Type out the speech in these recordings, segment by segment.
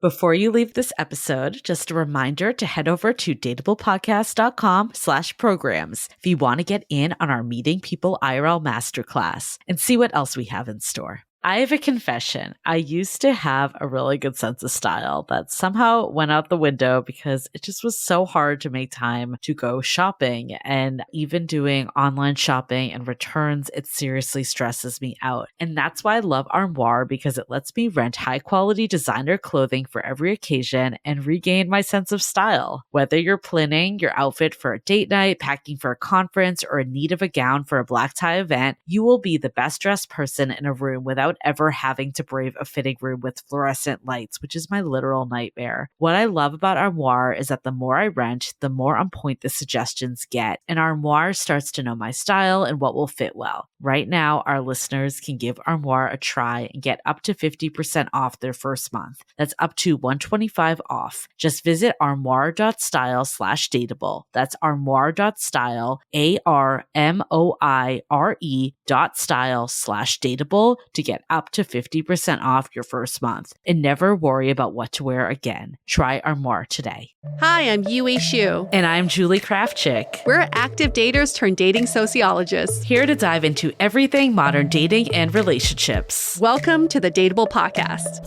Before you leave this episode, just a reminder to head over to dateablepodcast.com/programs if you want to get in on our Meeting People IRL Masterclass and see what else we have in store. I have a confession. I used to have a really good sense of style that somehow went out the window because it just was so hard to make time to go shopping. And even doing online shopping and returns, it seriously stresses me out. And that's why I love Armoire, because it lets me rent high quality designer clothing for every occasion and regain my sense of style. Whether you're planning your outfit for a date night, packing for a conference, or in need of a gown for a black tie event, you will be the best dressed person in a room without ever having to brave a fitting room with fluorescent lights, which is my literal nightmare. What I love about Armoire is that the more I rent, the more on point the suggestions get, and Armoire starts to know my style and what will fit well. Right now, our listeners can give Armoire a try and get up to 50% off their first month. That's up to $125 off. Just visit armoire.style/dateable. That's armoire.style, ARMOIRE.style/dateable to get up to 50% off your first month and never worry about what to wear again. Try Armoire today. Hi, I'm Yui Xu. And I'm Julie Krafchick. We're active daters turned dating sociologists. Here to dive into everything modern dating and relationships. Welcome to the Dateable Podcast.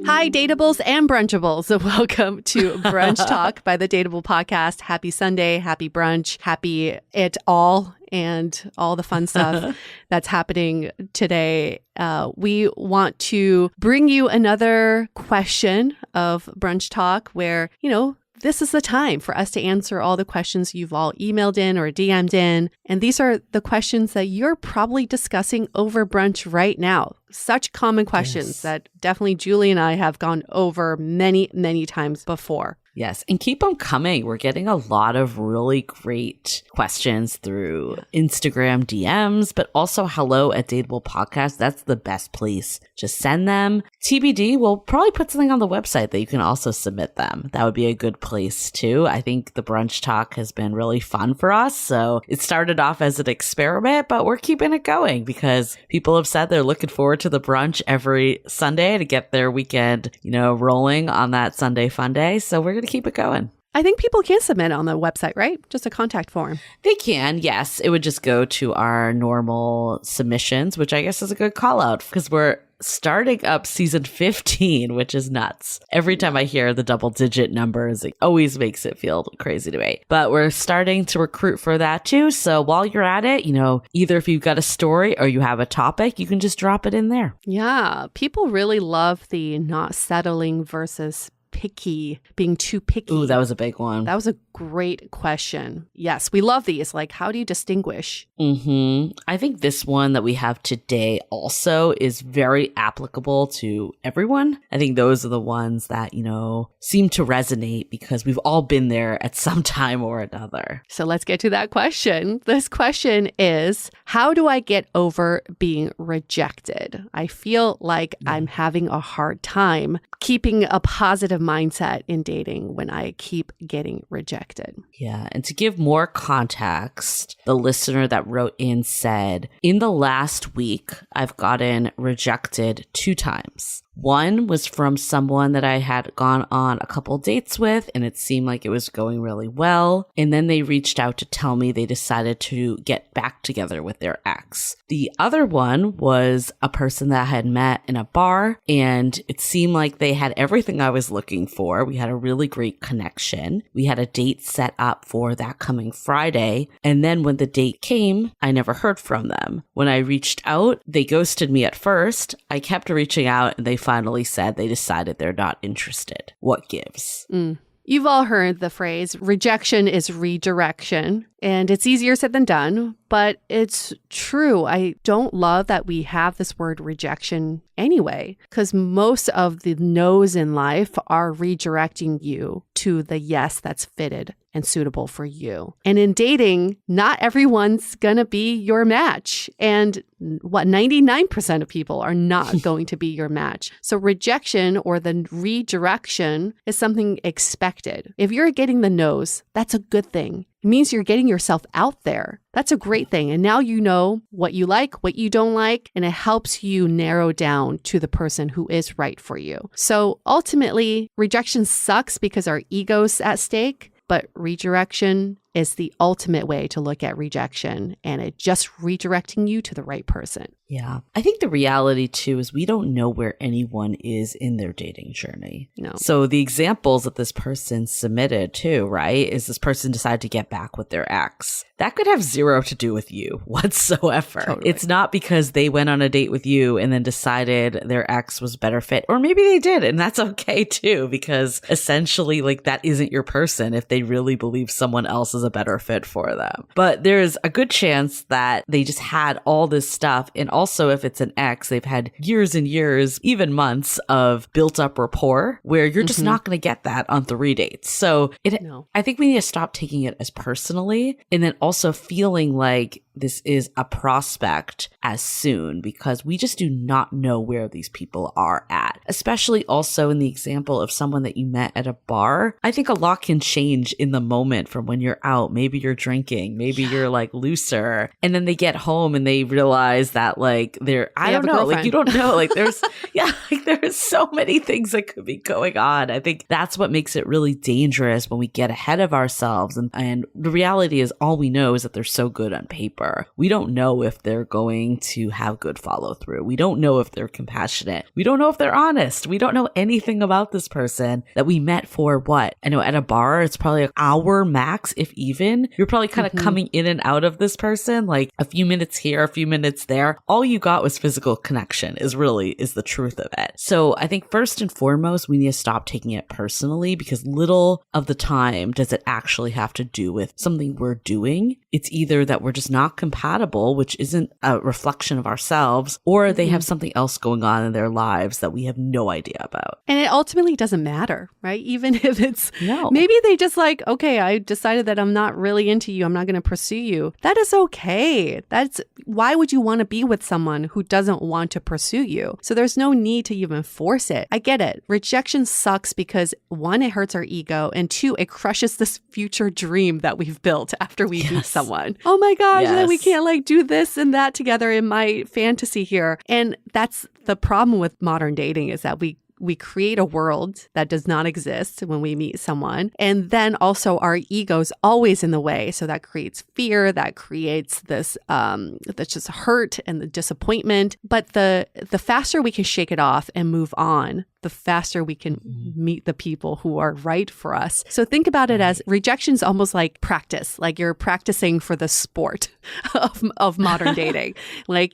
Hi, Dateables and Brunchables. Welcome to Brunch Talk by the Dateable Podcast. Happy Sunday, happy brunch, happy it all, and all the fun stuff that's happening today. We want to bring you another question of Brunch Talk where, this is the time for us to answer all the questions you've all emailed in or DM'd in. And these are the questions that you're probably discussing over brunch right now. Such common questions that definitely Julie and I have gone over many, many times before. Yes, and keep them coming. We're getting a lot of really great questions through Instagram DMs, but also hello@Dateable Podcast. That's the best place. Just send them. TBD, we'll probably put something on the website that you can also submit them. That would be a good place too. I think the Brunch Talk has been really fun for us. So it started off as an experiment, but we're keeping it going because people have said they're looking forward to the brunch every Sunday to get their weekend, rolling on that Sunday fun day. So we're going to keep it going. I think people can submit on the website, right? Just a contact form. They can, yes. It would just go to our normal submissions, which I guess is a good call out because we're starting up season 15, which is nuts. Every time I hear the double-digit numbers, it always makes it feel crazy to me. But we're starting to recruit for that too. So while you're at it, either if you've got a story or you have a topic, you can just drop it in there. Yeah, people really love the not settling versus being too picky. Ooh, that was a big one. That was a great question. Yes, we love these. Like, how do you distinguish? I think this one that we have today also is very applicable to everyone. I think those are the ones that, seem to resonate because we've all been there at some time or another. So let's get to that question. This question is, how do I get over being rejected? I feel like I'm having a hard time keeping a positive mindset in dating when I keep getting rejected. Yeah. And to give more context, the listener that wrote in said, in the last week, I've gotten rejected 2 times. One was from someone that I had gone on a couple dates with, and it seemed like it was going really well. And then they reached out to tell me they decided to get back together with their ex. The other one was a person that I had met in a bar, and it seemed like they had everything I was looking for. We had a really great connection. We had a date set up for that coming Friday. And then when the date came, I never heard from them. When I reached out, they ghosted me at first. I kept reaching out, and they finally said they decided they're not interested. What gives? You've all heard the phrase, rejection is redirection, and it's easier said than done, but it's true. I don't love that we have this word rejection anyway, because most of the no's in life are redirecting you to the yes that's fitted and suitable for you. And in dating, not everyone's going to be your match. And 99% of people are not going to be your match. So rejection or the redirection is something expected. If you're getting the no's, that's a good thing. It means you're getting yourself out there. That's a great thing. And now you know what you like, what you don't like, and it helps you narrow down to the person who is right for you. So ultimately, rejection sucks because our ego's at stake, but redirection is the ultimate way to look at rejection, and it's just redirecting you to the right person. Yeah. I think the reality too is we don't know where anyone is in their dating journey. No. So the examples that this person submitted too, right, is this person decided to get back with their ex. That could have zero to do with you whatsoever. Totally. It's not because they went on a date with you and then decided their ex was a better fit. Or maybe they did, and that's okay too, because essentially like that isn't your person if they really believe someone else is a better fit for them. But there's a good chance that they just had all this stuff. And also if it's an ex, they've had years and years, even months of built up rapport where you're just not going to get that on 3 dates. So I think we need to stop taking it as personally, and then also feeling like this is a prospect as soon, because we just do not know where these people are at. Especially also in the example of someone that you met at a bar. I think a lot can change in the moment from when you're out. Maybe you're drinking, maybe you're like looser, and then they get home and they realize that like I don't know, like you don't know, like there's like there's so many things that could be going on. I think that's what makes it really dangerous when we get ahead of ourselves, and the reality is all we know is that they're so good on paper. We don't know if they're going to have good follow through. We don't know if they're compassionate. We don't know if they're honest. We don't know anything about this person that we met for what? I know at a bar, it's probably an hour max, if even. You're probably kind of coming in and out of this person, like a few minutes here, a few minutes there. All you got was physical connection is the truth of it. So I think first and foremost, we need to stop taking it personally, because little of the time does it actually have to do with something we're doing. It's either that we're just not compatible, which isn't a reflection of ourselves, or they have something else going on in their lives that we have no idea about. And it ultimately doesn't matter, right? Even if it's maybe they just like, okay, I decided that I'm not really into you. I'm not going to pursue you. That is okay. Why would you want to be with someone who doesn't want to pursue you? So there's no need to even force it. I get it. Rejection sucks because 1, it hurts our ego, and 2, it crushes this future dream that we've built after we meet someone. Oh my gosh, that we can't like do this and that together in my fantasy here. And that's the problem with modern dating, is that we create a world that does not exist when we meet someone. And then also our ego's always in the way. So that creates fear, that creates this, that's just hurt and the disappointment. But the faster we can shake it off and move on, the faster we can meet the people who are right for us. So think about it as rejection's almost like practice, like you're practicing for the sport of modern dating. Like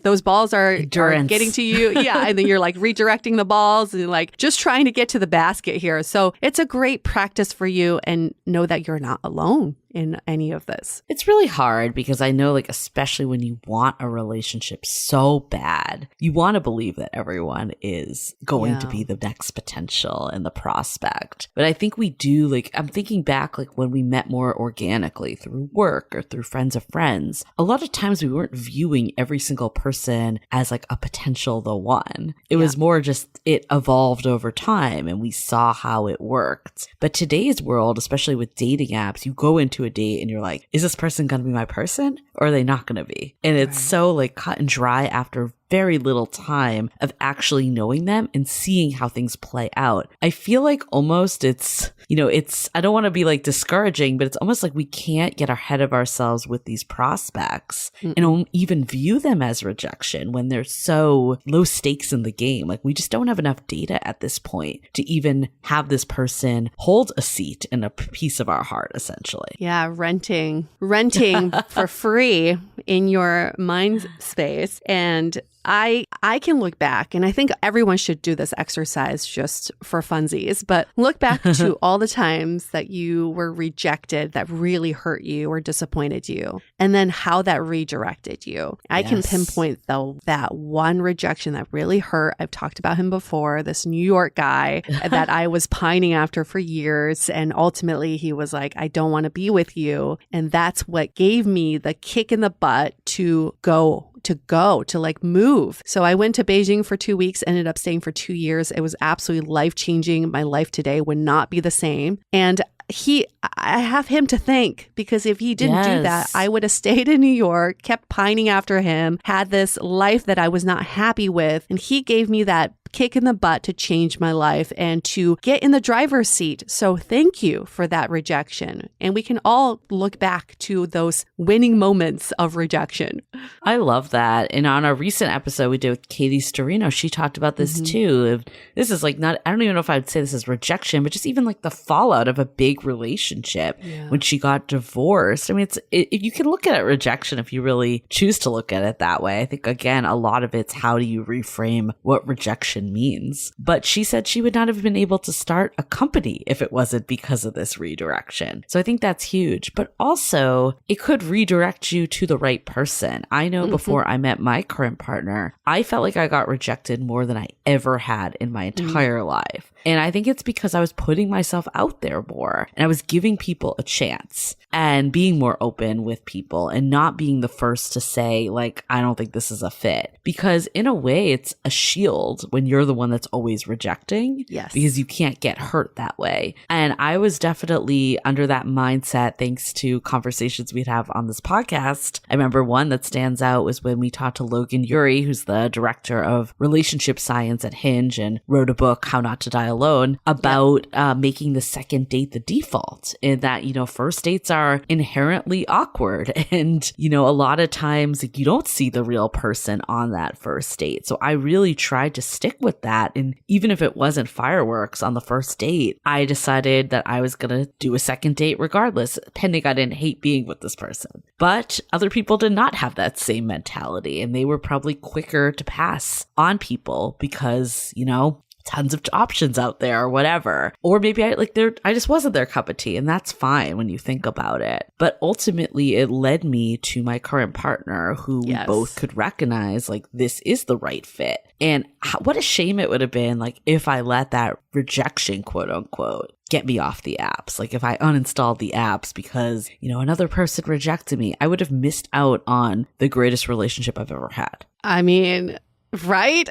those balls are getting to you. Yeah. And then you're like redirecting the balls and like just trying to get to the basket here. So it's a great practice for you, and know that you're not alone in any of this. It's really hard because I know, like, especially when you want a relationship so bad, you want to believe that everyone is going to be the next potential and the prospect. But I think we do, like, I'm thinking back, like, when we met more organically through work or through friends of friends, a lot of times we weren't viewing every single person as like a potential the one. It was more just it evolved over time and we saw how it worked. But today's world, especially with dating apps, you go into a date and you're like, is this person going to be my person or are they not going to be? And it's so like cut and dry after very little time of actually knowing them and seeing how things play out. I feel like almost it's, I don't want to be like discouraging, but it's almost like we can't get ahead of ourselves with these prospects and don't even view them as rejection when they're so low stakes in the game. Like we just don't have enough data at this point to even have this person hold a seat in a piece of our heart, essentially. Yeah, renting for free in your mind space. And I can look back, and I think everyone should do this exercise just for funsies, but look back to all the times that you were rejected that really hurt you or disappointed you, and then how that redirected you. I can pinpoint though that one rejection that really hurt. I've talked about him before, this New York guy that I was pining after for years, and ultimately he was like, I don't want to be with you. And that's what gave me the kick in the butt to like move. So I went to Beijing for 2 weeks, ended up staying for 2 years. It was absolutely life-changing. My life today would not be the same. And I have him to thank, because if he didn't do that, I would have stayed in New York, kept pining after him, had this life that I was not happy with. And he gave me that kick in the butt to change my life and to get in the driver's seat. So thank you for that rejection. And we can all look back to those winning moments of rejection. I love that. And on our recent episode we did with Katie Storino, she talked about this too. This is like I don't even know if I would say this is rejection, but just even like the fallout of a big relationship when she got divorced. I mean, you can look at it rejection if you really choose to look at it that way. I think, again, a lot of it's how do you reframe what rejection means. But she said she would not have been able to start a company if it wasn't because of this redirection. So I think that's huge. But also, it could redirect you to the right person. I know before I met my current partner, I felt like I got rejected more than I ever had in my entire life. And I think it's because I was putting myself out there more, and I was giving people a chance and being more open with people and not being the first to say, like, I don't think this is a fit. Because in a way, it's a shield when you're the one that's always rejecting. Yes. Because you can't get hurt that way. And I was definitely under that mindset thanks to conversations we'd have on this podcast. I remember one that stands out was when we talked to Logan Ury, who's the director of relationship science at Hinge and wrote a book, How Not to Die Alone, about making the second date the default, and that, first dates are inherently awkward. And, a lot of times like, you don't see the real person on that first date. So I really tried to stick with that. And even if it wasn't fireworks on the first date, I decided that I was going to do a second date regardless, pending I didn't hate being with this person. But other people did not have that same mentality, and they were probably quicker to pass on people because, tons of options out there or whatever. Or maybe I just wasn't their cup of tea, and that's fine when you think about it. But ultimately it led me to my current partner who we both could recognize like this is the right fit. And what a shame it would have been like if I let that rejection, quote unquote, get me off the apps. Like if I uninstalled the apps because, another person rejected me, I would have missed out on the greatest relationship I've ever had. I mean, right?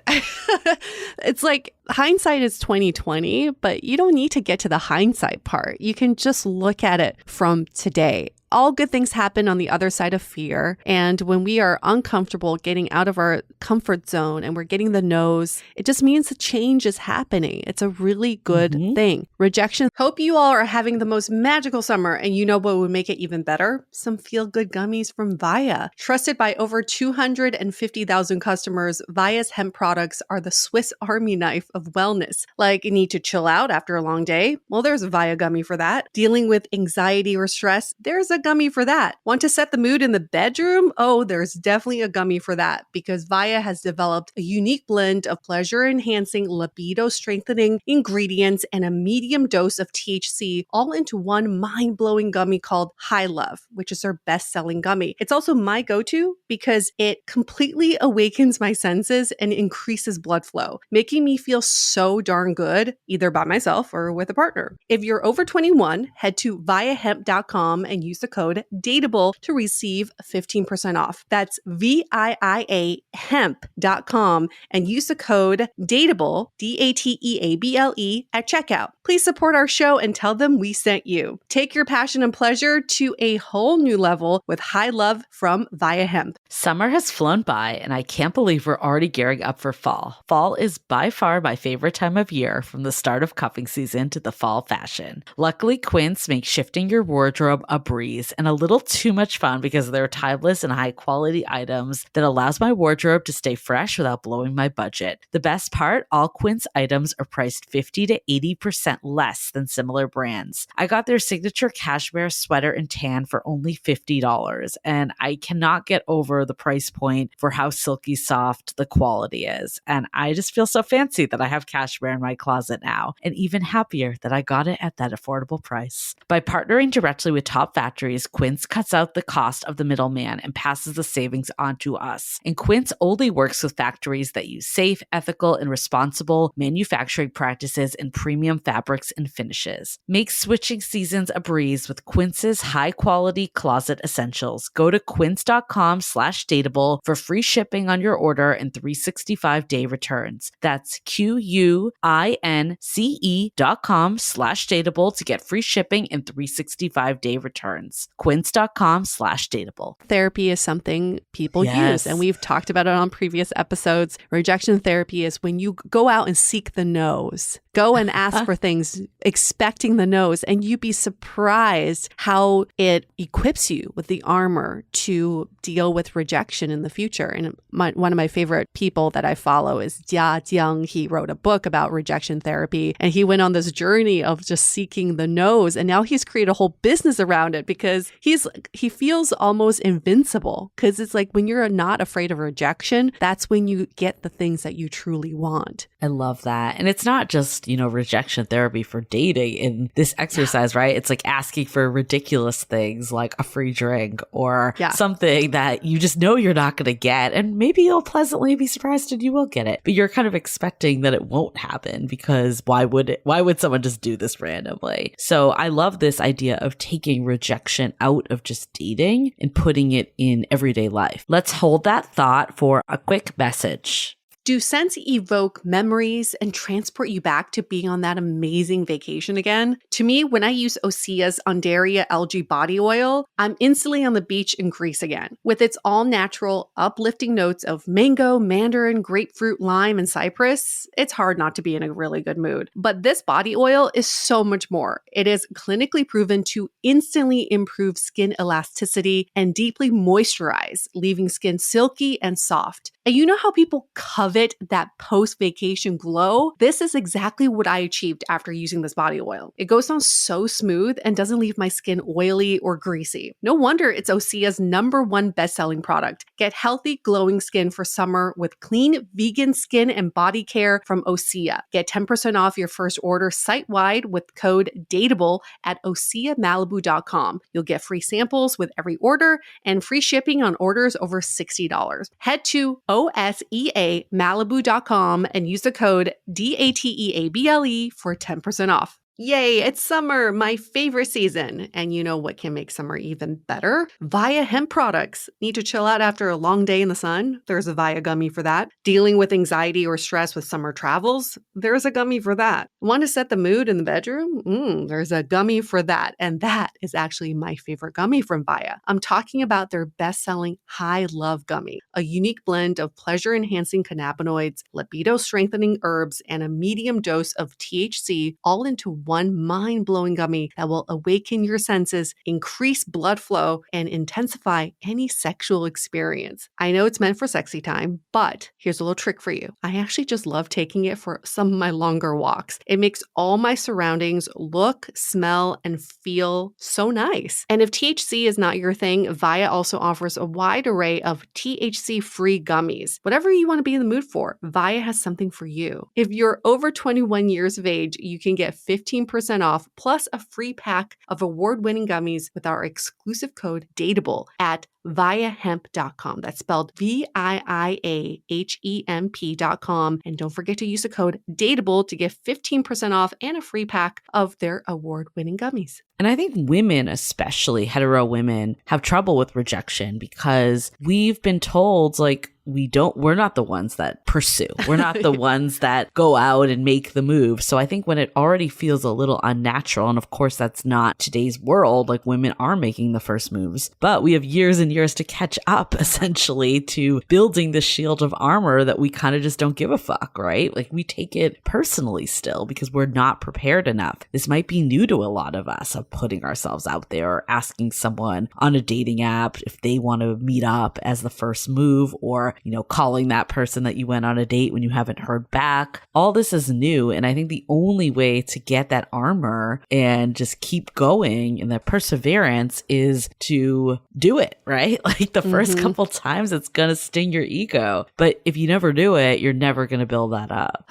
It's like hindsight is 2020, but you don't need to get to the hindsight part. You can just look at it from today. All good things happen on the other side of fear. And when we are uncomfortable getting out of our comfort zone and we're getting the no's, it just means the change is happening. It's a really good thing. Rejection. Hope you all are having the most magical summer. And you know what would make it even better? Some feel-good gummies from Via. Trusted by over 250,000 customers, Via's hemp products are the Swiss Army knife of wellness. Like, you need to chill out after a long day? Well, there's a Via gummy for that. Dealing with anxiety or stress? There's a gummy for that. Want to set the mood in the bedroom? Oh, there's definitely a gummy for that, because Via has developed a unique blend of pleasure-enhancing, libido-strengthening ingredients and a medium dose of THC all into one mind-blowing gummy called High Love, which is their best-selling gummy. It's also my go-to because it completely awakens my senses and increases blood flow, making me feel so darn good, either by myself or with a partner. If you're over 21, head to viahemp.com and use the code DATEABLE to receive 15% off. That's VIIA hemp.com and use the code DATEABLE, DATEABLE at checkout. Please support our show and tell them we sent you. Take your passion and pleasure to a whole new level with High Love from Via Hemp. Summer has flown by, and I can't believe we're already gearing up for fall. Fall is by far my favorite time of year, from the start of cuffing season to the fall fashion. Luckily, Quince makes shifting your wardrobe a breeze. breeze and a little too much fun because they're timeless and high quality items that allows my wardrobe to stay fresh without blowing my budget. The best part, all Quince items are priced 50 to 80% less than similar brands. I got their signature cashmere sweater and tan for only $50, and I cannot get over the price point for how silky soft the quality is. And I just feel so fancy that I have cashmere in my closet now, and even happier that I got it at that affordable price. By partnering directly with top factories, Quince cuts out the cost of the middleman and passes the savings on to us. And Quince only works with factories that use safe, ethical, and responsible manufacturing practices and premium fabrics and finishes. Make switching seasons a breeze with Quince's high-quality closet essentials. Go to quince.com/dateable for free shipping on your order and 365-day returns. That's QUINCE.com/dateable to get free shipping and 365-day returns. Quince.com/dateable. Therapy is something people use, and we've talked about it on previous episodes. Rejection therapy is when you go out and seek the no's. Go and ask for things expecting the no's, and you'd be surprised how it equips you with the armor to deal with rejection in the future. And one of my favorite people that I follow is Jia Jiang. He wrote a book about rejection therapy, and he went on this journey of just seeking the no's, and now he's created a whole business around it because he feels almost invincible, because it's like when you're not afraid of rejection, that's when you get the things that you truly want. I love that. And it's not just, rejection therapy for dating in this exercise, right? It's like asking for ridiculous things like a free drink or something that you just know you're not going to get. And maybe you'll pleasantly be surprised and you will get it. But you're kind of expecting that it won't happen, because why would someone just do this randomly? So I love this idea of taking rejection out of just dating and putting it in everyday life. Let's hold that thought for a quick message. Do scents evoke memories and transport you back to being on that amazing vacation again? To me, when I use Osea's Undaria algae body oil, I'm instantly on the beach in Greece again. With its all-natural, uplifting notes of mango, mandarin, grapefruit, lime, and cypress, it's hard not to be in a really good mood. But this body oil is so much more. It is clinically proven to instantly improve skin elasticity and deeply moisturize, leaving skin silky and soft. And you know how people covet that post-vacation glow? This is exactly what I achieved after using this body oil. It goes on so smooth and doesn't leave my skin oily or greasy. No wonder it's Osea's #1 best-selling product. Get healthy, glowing skin for summer with clean, vegan skin and body care from Osea. Get 10% off your first order site-wide with code DATEABLE at OseaMalibu.com. You'll get free samples with every order and free shipping on orders over $60. Head to OSEAMalibu.com and use the code DATEABLE for 10% off. Yay, it's summer, my favorite season. And you know what can make summer even better? Via hemp products. Need to chill out after a long day in the sun? There's a Via gummy for that. Dealing with anxiety or stress with summer travels? There's a gummy for that. Want to set the mood in the bedroom? There's a gummy for that. And that is actually my favorite gummy from Via. I'm talking about their best-selling High Love Gummy, a unique blend of pleasure-enhancing cannabinoids, libido-strengthening herbs, and a medium dose of THC, all into one mind-blowing gummy that will awaken your senses, increase blood flow, and intensify any sexual experience. I know it's meant for sexy time, but here's a little trick for you. I actually just love taking it for some of my longer walks. It makes all my surroundings look, smell, and feel so nice. And if THC is not your thing, Via also offers a wide array of THC-free gummies. Whatever you want to be in the mood for, Via has something for you. If you're over 21 years of age, you can get 15% off plus a free pack of award-winning gummies with our exclusive code DATEABLE at viahemp.com. That's spelled VIIAHEMP.com. And don't forget to use the code DATEABLE to get 15% off and a free pack of their award-winning gummies. And I think women, especially hetero women, have trouble with rejection because we've been told, like, we're not the ones that pursue. We're not the ones that go out and make the move. So I think when it already feels a little unnatural, and of course that's not today's world, like women are making the first moves, but we have years and years to catch up essentially to building the shield of armor that we kind of just don't give a fuck, right? Like we take it personally still because we're not prepared enough. This might be new to a lot of us of putting ourselves out there or asking someone on a dating app if they want to meet up as the first move, or, you know, calling that person that you went on a date when you haven't heard back. All this is new. And I think the only way to get that armor and just keep going and that perseverance is to do it, right? Like the first couple times it's going to sting your ego. But if you never do it, you're never going to build that up.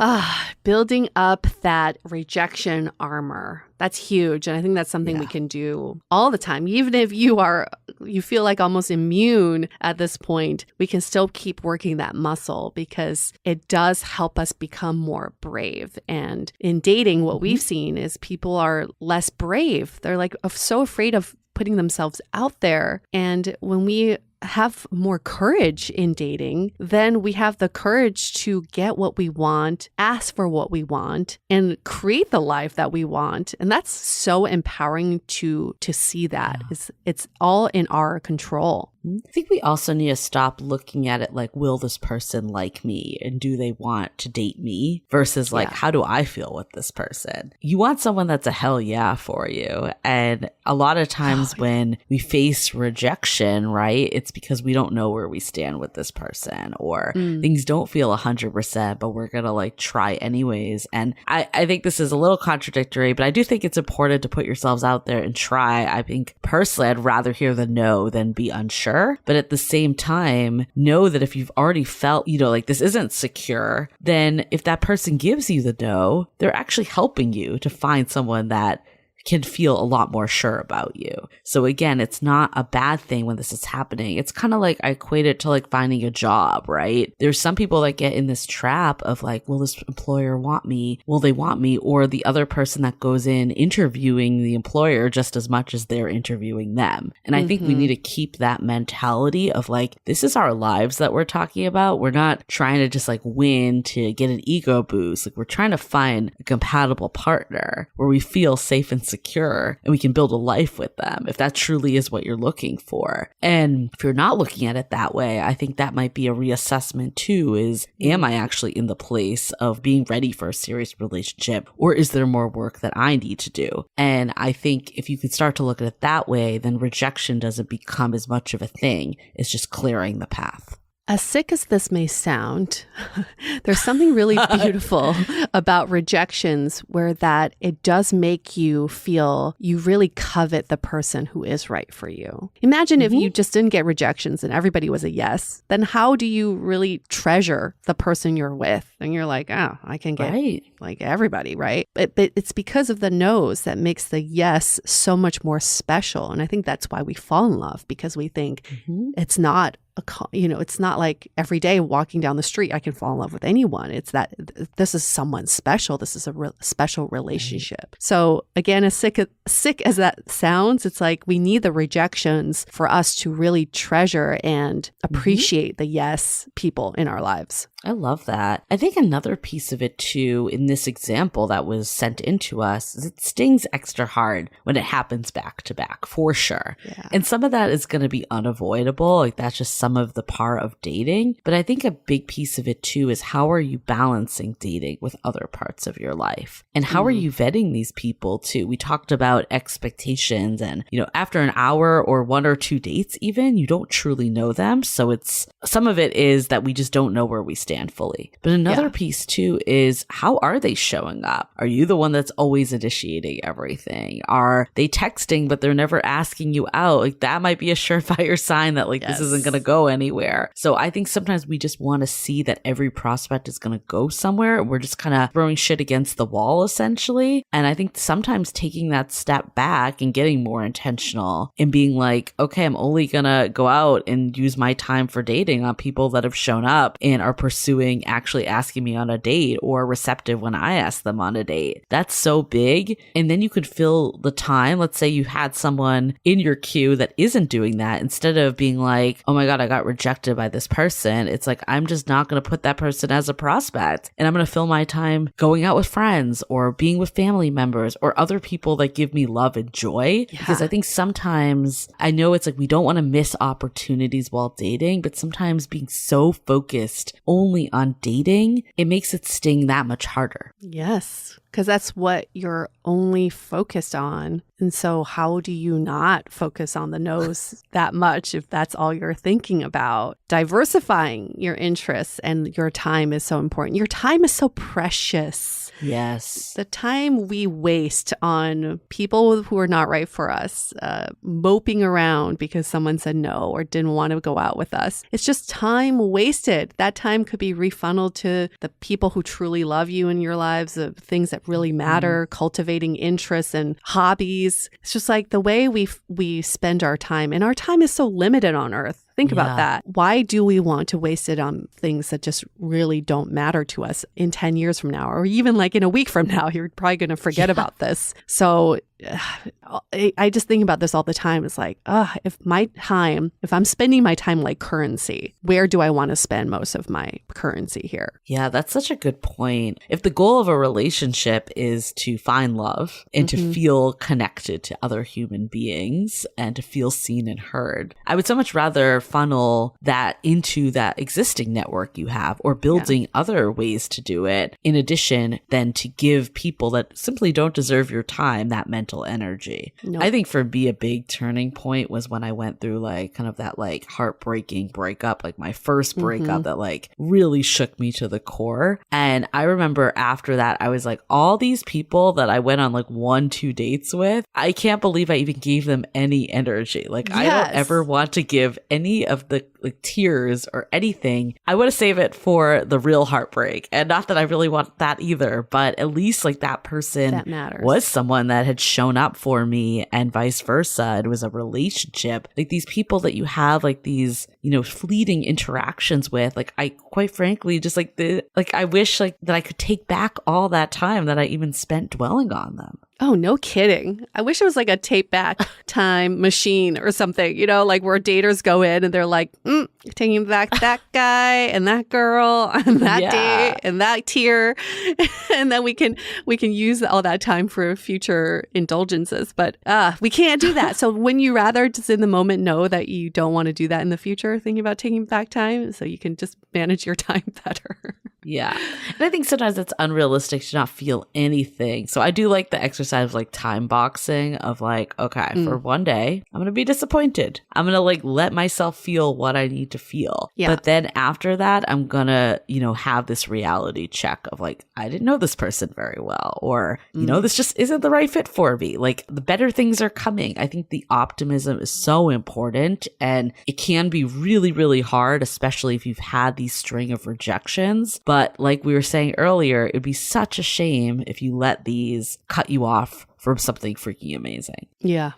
Building up that rejection armor. That's huge. And I think that's something we can do all the time. Even if you feel like almost immune at this point, we can still keep working that muscle because it does help us become more brave. And in dating, what we've seen is people are less brave. They're like so afraid of putting themselves out there. And when we have more courage in dating, then we have the courage to get what we want, ask for what we want, and create the life that we want. And that's so empowering to see that. It's all in our control. I think we also need to stop looking at it like, will this person like me? And do they want to date me? Versus like, how do I feel with this person? You want someone that's a hell yeah for you. And a lot of times when we face rejection, right, it's because we don't know where we stand with this person, or things don't feel 100%, but we're going to like try anyways. And I think this is a little contradictory, but I do think it's important to put yourselves out there and try. I think personally, I'd rather hear the no than be unsure. But at the same time, know that if you've already felt, you know, like this isn't secure, then if that person gives you the no, they're actually helping you to find someone that can feel a lot more sure about you. So again, it's not a bad thing when this is happening. It's kind of like I equate it to like finding a job, right? There's some people that get in this trap of like, will this employer want me? Will they want me? Or the other person that goes in interviewing the employer just as much as they're interviewing them. And I think we need to keep that mentality of like, this is our lives that we're talking about. We're not trying to just like win to get an ego boost. Like we're trying to find a compatible partner where we feel safe and secure and we can build a life with them if that truly is what you're looking for. And if you're not looking at it that way, I think that might be a reassessment too, is am I actually in the place of being ready for a serious relationship, or is there more work that I need to do? And I think if you can start to look at it that way, then rejection doesn't become as much of a thing. It's just clearing the path. As sick as this may sound, there's something really beautiful about rejections where that it does make you feel you really covet the person who is right for you. Imagine if you just didn't get rejections and everybody was a yes, then how do you really treasure the person you're with? And you're like, oh, I can get like everybody, right? But it's because of the no's that makes the yes so much more special. And I think that's why we fall in love, because we think it's not it's not like every day walking down the street, I can fall in love with anyone. It's that this is someone special. This is a special relationship. So again, as sick as that sounds, it's like we need the rejections for us to really treasure and appreciate the yes people in our lives. I love that. I think another piece of it too, in this example that was sent into us, is it stings extra hard when it happens back to back, for sure. Yeah. And some of that is going to be unavoidable. Like that's just some of the part of dating. But I think a big piece of it too is how are you balancing dating with other parts of your life? And how are you vetting these people too? We talked about expectations and, after an hour or one or two dates even, you don't truly know them. So it's some of it is that we just don't know where we stand fully. But another piece too is how are they showing up? Are you the one that's always initiating everything? Are they texting but they're never asking you out? Like that might be a surefire sign that this isn't going to go anywhere. So I think sometimes we just want to see that every prospect is going to go somewhere. We're just kind of throwing shit against the wall essentially. And I think sometimes taking that step back and getting more intentional and being like, okay, I'm only going to go out and use my time for dating on people that have shown up and are pursuing pursuing actually asking me on a date or receptive when I ask them on a date. That's so big. And then you could fill the time. Let's say you had someone in your queue that isn't doing that. Instead of being like, oh my God, I got rejected by this person. It's like, I'm just not going to put that person as a prospect. And I'm going to fill my time going out with friends or being with family members or other people that give me love and joy. Yeah. Because I think sometimes, I know it's like we don't want to miss opportunities while dating, but sometimes being so focused only on dating, it makes it sting that much harder. Yes, because that's what you're only focused on. And so how do you not focus on the no's that much if that's all you're thinking about? Diversifying your interests and your time is so important. Your time is so precious. Yes. The time we waste on people who are not right for us, moping around because someone said no or didn't want to go out with us. It's just time wasted. That time could be refunneled to the people who truly love you in your lives, the things that really matter, cultivating interests and hobbies. It's just like the way we spend our time, and our time is so limited on earth. Think about that. Why do we want to waste it on things that just really don't matter to us in 10 years from now, or even like in a week from now? You're probably going to forget about this. So I just think about this all the time. It's like, if I'm spending my time like currency, where do I want to spend most of my currency here? Yeah, that's such a good point. If the goal of a relationship is to find love and to feel connected to other human beings and to feel seen and heard, I would so much rather funnel that into that existing network you have or building other ways to do it in addition than to give people that simply don't deserve your time that mental energy. I think for me, a big turning point was when I went through like kind of that like heartbreaking breakup, like my first breakup that like really shook me to the core. And I remember after that, I was like, all these people that I went on like 1-2 dates with, I can't believe I even gave them any energy. Like I don't ever want to give any of the like tears or anything. I want to save it for the real heartbreak. And not that I really want that either, but at least like that person that matters. Was someone that had shown up for me and vice versa. It was a relationship. Like these people that you have like these, fleeting interactions with, like I quite frankly just like I wish like that I could take back all that time that I even spent dwelling on them. Oh, no kidding. I wish it was like a tape back time machine or something, like where daters go in and they're like, taking back that guy and that girl and that date and that tier. And then we can use all that time for future indulgences. But we can't do that. So when you rather just in the moment know that you don't want to do that in the future, thinking about taking back time so you can just manage your time better. Yeah. And I think sometimes it's unrealistic to not feel anything. So I do like the exercise of like time boxing of like, okay, for one day, I'm going to be disappointed. I'm going to like let myself feel what I need to feel. Yeah. But then after that, I'm going to, have this reality check of like, I didn't know this person very well, or, this just isn't the right fit for me. Like the better things are coming. I think the optimism is so important, and it can be really, really hard, especially if you've had these string of rejections. But like we were saying earlier, it'd be such a shame if you let these cut you off from something freaking amazing. Yeah.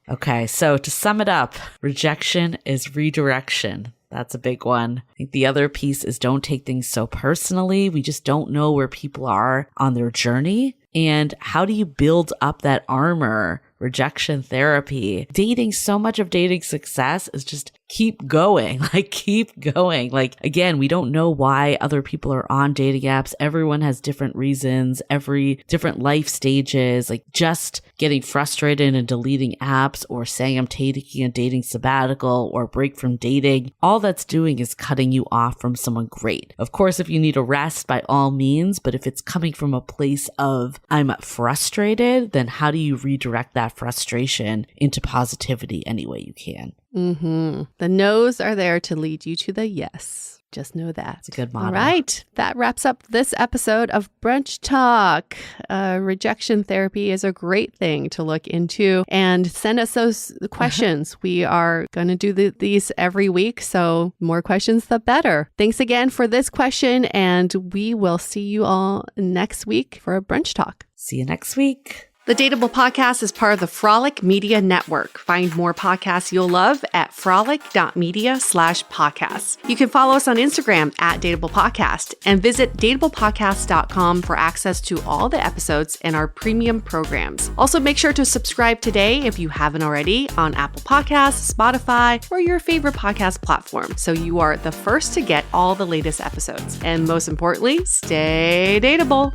Okay, so to sum it up, rejection is redirection. That's a big one. I think the other piece is don't take things so personally. We just don't know where people are on their journey. And how do you build up that armor? Rejection therapy. Dating, so much of dating success is just keep going. Like, keep going. Like, again, we don't know why other people are on dating apps. Everyone has different reasons, every different life stages. Like, just getting frustrated and deleting apps or saying I'm taking a dating sabbatical or break from dating, all that's doing is cutting you off from someone great. Of course, if you need a rest, by all means, but if it's coming from a place of I'm frustrated, then how do you redirect that frustration into positivity any way you can? The no's are there to lead you to the yes. Just know that. It's a good motto. All right. That wraps up this episode of Brunch Talk. Rejection therapy is a great thing to look into, and send us those questions. We are going to do these every week. So more questions, the better. Thanks again for this question. And we will see you all next week for a Brunch Talk. See you next week. The Dateable Podcast is part of the Frolic Media Network. Find more podcasts you'll love at frolic.media/podcasts. You can follow us on Instagram at Dateable Podcast and visit dateablepodcast.com for access to all the episodes and our premium programs. Also, make sure to subscribe today if you haven't already on Apple Podcasts, Spotify, or your favorite podcast platform, so you are the first to get all the latest episodes. And most importantly, stay dateable.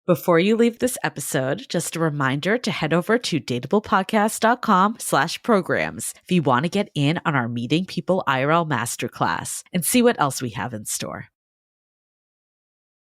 Before you leave this episode, just a reminder to head over to dateablepodcast.com/programs if you want to get in on our Meeting People IRL Masterclass and see what else we have in store.